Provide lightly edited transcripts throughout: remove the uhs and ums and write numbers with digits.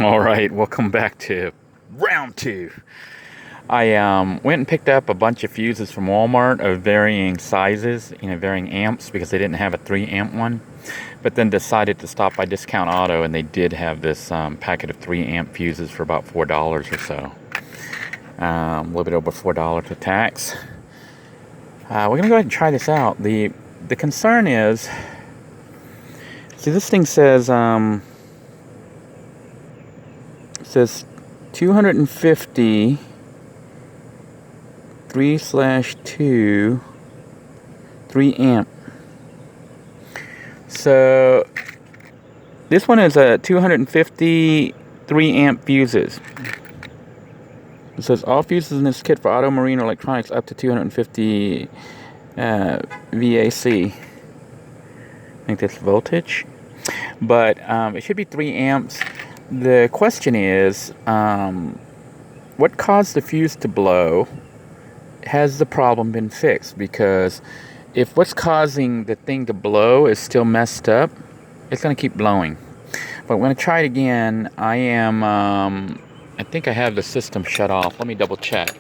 All right, welcome back to round two. I went and picked up a bunch of fuses from Walmart of varying sizes, varying amps, because they didn't have a 3 amp one. But then decided to stop by Discount Auto, and they did have this packet of 3 amp fuses for about $4 or so. A little bit over $4 to tax. We're going to go ahead and try this out. The concern is, see, this thing says 250 3/2 3 amp. So this one is a 250 3 amp fuses. It says all fuses in this kit for auto, marine, or electronics up to 250 VAC. I think that's voltage, but it should be 3 amps. The question is, what caused the fuse to blow? Has the problem been fixed? Because if what's causing the thing to blow is still messed up, it's going to keep blowing. But I'm going to try it again. I think I have the system shut off. Let me double check.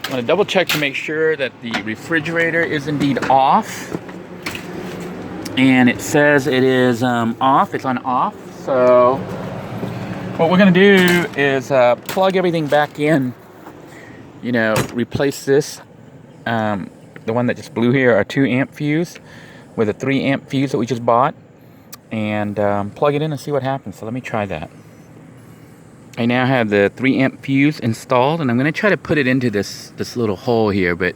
I'm going to double check to make sure that the refrigerator is indeed off. And it says it is off. It's on off. So what we're going to do is plug everything back in. Replace this, the one that just blew here, our 2 amp fuse with a 3 amp fuse that we just bought, and plug it in and see what happens. So let me try that. I now have the 3 amp fuse installed, and I'm going to try to put it into this little hole here, but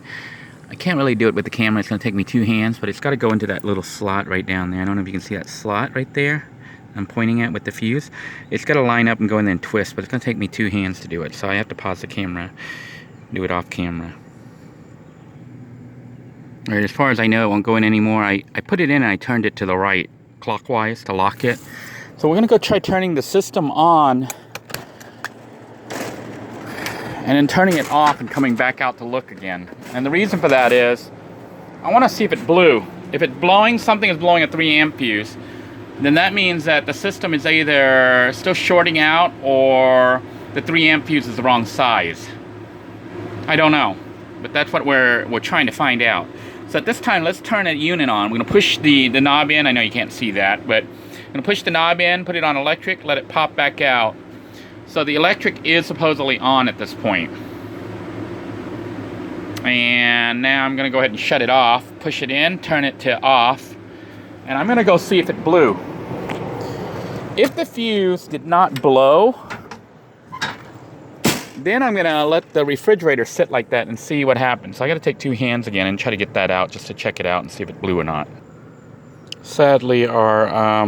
I can't really do it with the camera. It's going to take me 2 hands, but it's got to go into that little slot right down there. I don't know if you can see that slot right there I'm pointing at with the fuse. It's got to line up and go in there and twist, but it's going to take me 2 hands to do it, so I have to pause the camera, do it off camera. All right, as far as I know, it won't go in anymore. I put it in and I turned it to the right clockwise to lock it. So we're going to go try turning the system on and then turning it off and coming back out to look again. And the reason for that is I want to see if it blew. If it's blowing, something is blowing a 3 amp fuse, then that means that the system is either still shorting out or the 3 amp fuse is the wrong size. I don't know, but that's what we're trying to find out. So at this time, let's turn a unit on. We're going to push the knob in. I know you can't see that, but I'm going to push the knob in, put it on electric, let it pop back out. So the electric is supposedly on at this point. And now I'm going to go ahead and shut it off, push it in, turn it to off, and I'm going to go see if it blew. If the fuse did not blow, then I'm going to let the refrigerator sit like that and see what happens. So I got to take 2 hands again and try to get that out just to check it out and see if it blew or not. Sadly, our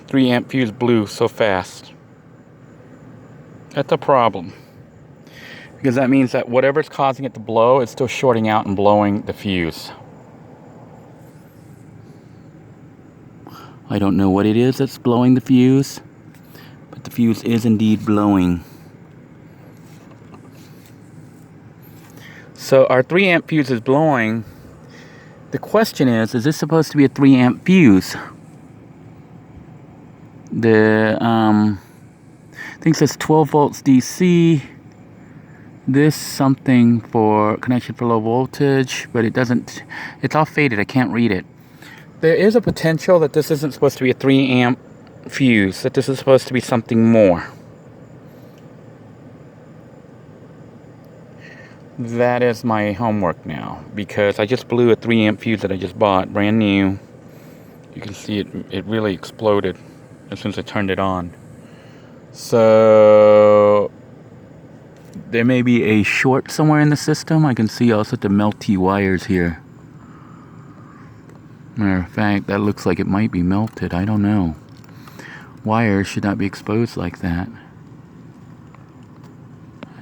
3 amp fuse blew so fast. That's a problem, because that means that whatever's causing it to blow is still shorting out and blowing the fuse. I don't know what it is that's blowing the fuse, but the fuse is indeed blowing. So our 3 amp fuse is blowing. The question is this supposed to be a 3 amp fuse? The thing says 12 volts DC. This something for connection for low voltage, but it doesn't, it's all faded. I can't read it. There is a potential that this isn't supposed to be a 3 amp fuse, that this is supposed to be something more. That is my homework now, because I just blew a 3 amp fuse that I just bought, brand new. You can see it really exploded as soon as I turned it on. So there may be a short somewhere in the system. I can see also the melty wires here. Matter of fact, that looks like it might be melted. I don't know. Wires should not be exposed like that.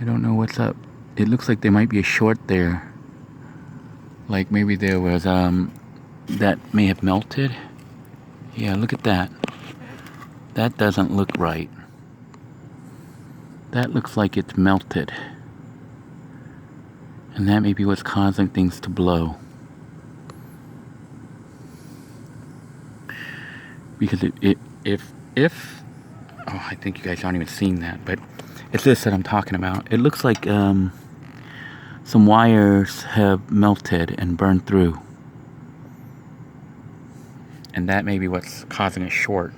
I don't know what's up. It looks like there might be a short there. Like maybe there was, that may have melted. Yeah, look at that. That doesn't look right. That looks like it's melted. And that may be what's causing things to blow. Because if if, oh, I think you guys aren't even seeing that, but it's this that I'm talking about. It looks like some wires have melted and burned through. And that may be what's causing a short.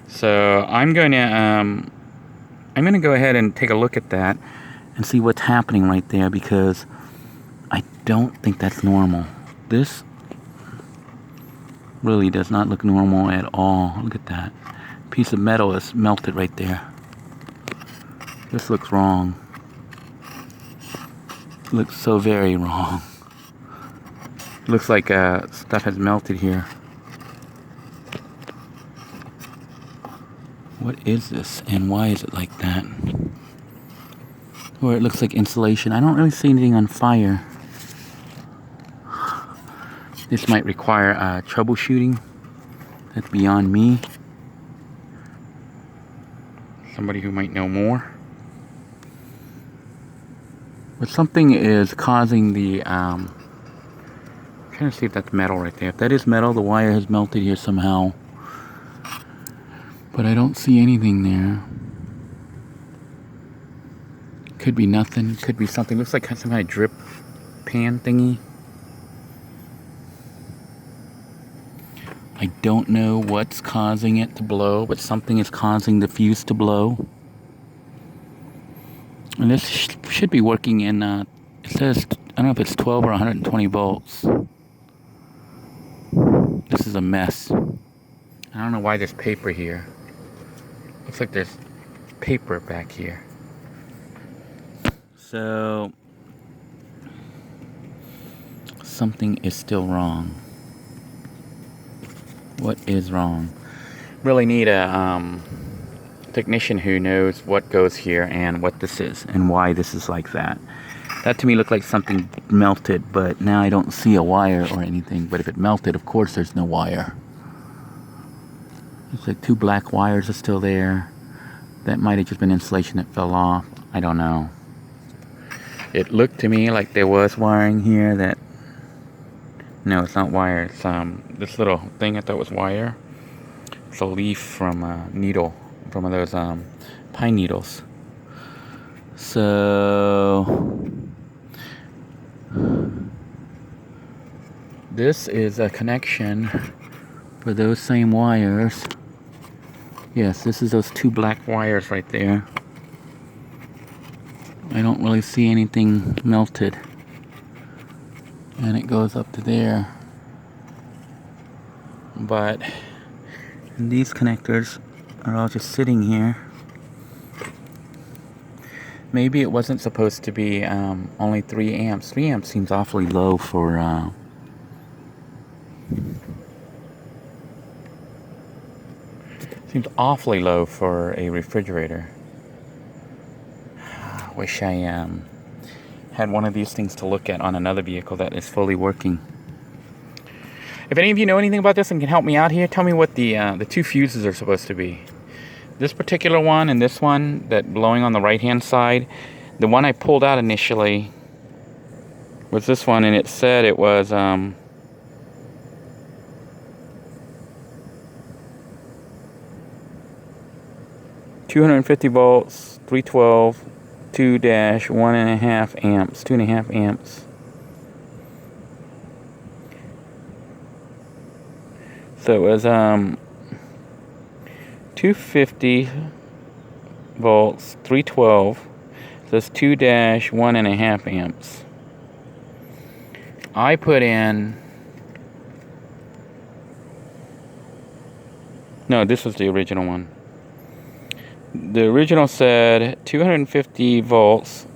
So I'm going to go ahead and take a look at that and see what's happening right there, because I don't think that's normal. This really does not look normal at all. Look at that. Piece of metal is melted right there. This looks wrong. Looks so very wrong. Looks like stuff has melted here. What is this, and why is it like that? Or it looks like insulation. I don't really see anything on fire. This might require troubleshooting. That's beyond me. Somebody who might know more. But something is causing the I'm trying to see if that's metal right there. If that is metal, the wire has melted here somehow. But I don't see anything there. Could be nothing. Could be something. Looks like some kind of drip pan thingy. I don't know what's causing it to blow, but something is causing the fuse to blow. And this should be working in, it says, I don't know if it's 12 or 120 volts. This is a mess. I don't know why there's paper here. Looks like there's paper back here. So, something is still wrong. What is wrong? Really need a technician who knows what goes here and what this is and why this is like that. That to me looked like something melted, but now I don't see a wire or anything. But if it melted, of course there's no wire. Looks like two black wires are still there. That might have just been insulation that fell off. I don't know. It looked to me like there was wiring here that... No, it's not wire. It's this little thing I thought was wire. It's a leaf from a needle, from one of those pine needles. So this is a connection for those same wires. Yes, this is those two black wires right there. I don't really see anything melted. And it goes up to there. But these connectors are all just sitting here. Maybe it wasn't supposed to be only 3 amps. 3 amps seems awfully low for... seems awfully low for a refrigerator. Wish I had one of these things to look at on another vehicle that is fully working. If any of you know anything about this and can help me out here, tell me what the two fuses are supposed to be. This particular one and this one that blowing on the right hand side, the one I pulled out initially was this one, and it said it was 250 volts, 312, 2-1.5 amps, 2.5 amps. So it was 250 volts, 312. So it's 2-1.5 amps. I put in... No, this was the original one. The original said 250 volts,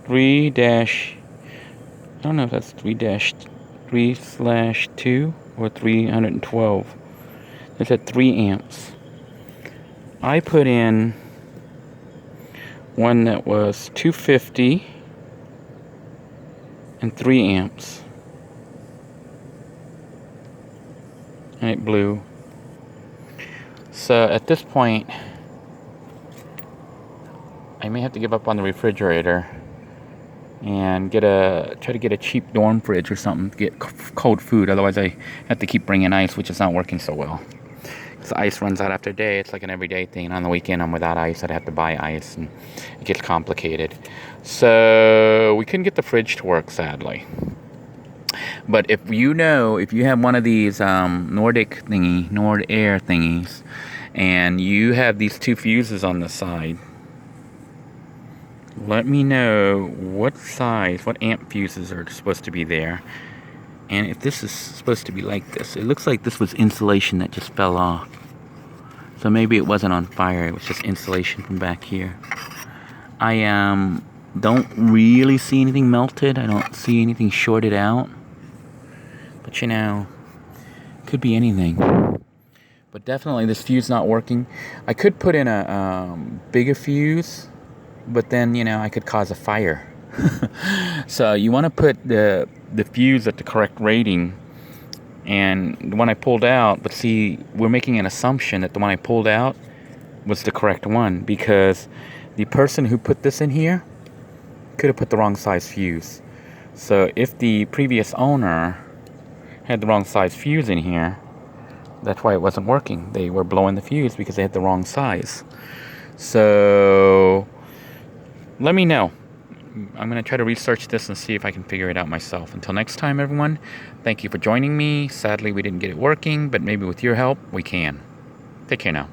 3 dash... I don't know if that's 3-3/2 or 312. It said 3 amps. I put in one that was 250 and 3 amps. And it blew. So at this point, I may have to give up on the refrigerator and try to get a cheap dorm fridge or something to get cold food. Otherwise I have to keep bringing ice, which is not working so well. So ice runs out after a day. It's like an everyday thing. And on the weekend, I'm without ice. I'd have to buy ice, and it gets complicated. So we couldn't get the fridge to work, sadly. But if you have one of these Nord Air thingies, and you have these 2 fuses on the side, let me know what size, what amp fuses are supposed to be there. And if this is supposed to be like this, it looks like this was insulation that just fell off. So maybe it wasn't on fire, it was just insulation from back here. I don't really see anything melted. I don't see anything shorted out. But you know, could be anything. But definitely this fuse not working. I could put in a bigger fuse, but then, you know, I could cause a fire. So you want to put the fuse at the correct rating. And the one I pulled out, but see, we're making an assumption that the one I pulled out was the correct one, because the person who put this in here could have put the wrong size fuse. So if the previous owner had the wrong size fuse in here, that's why it wasn't working. They were blowing the fuse because they had the wrong size. So let me know. I'm going to try to research this and see if I can figure it out myself. Until next time, everyone, thank you for joining me. Sadly, we didn't get it working, but maybe with your help, we can. Take care now.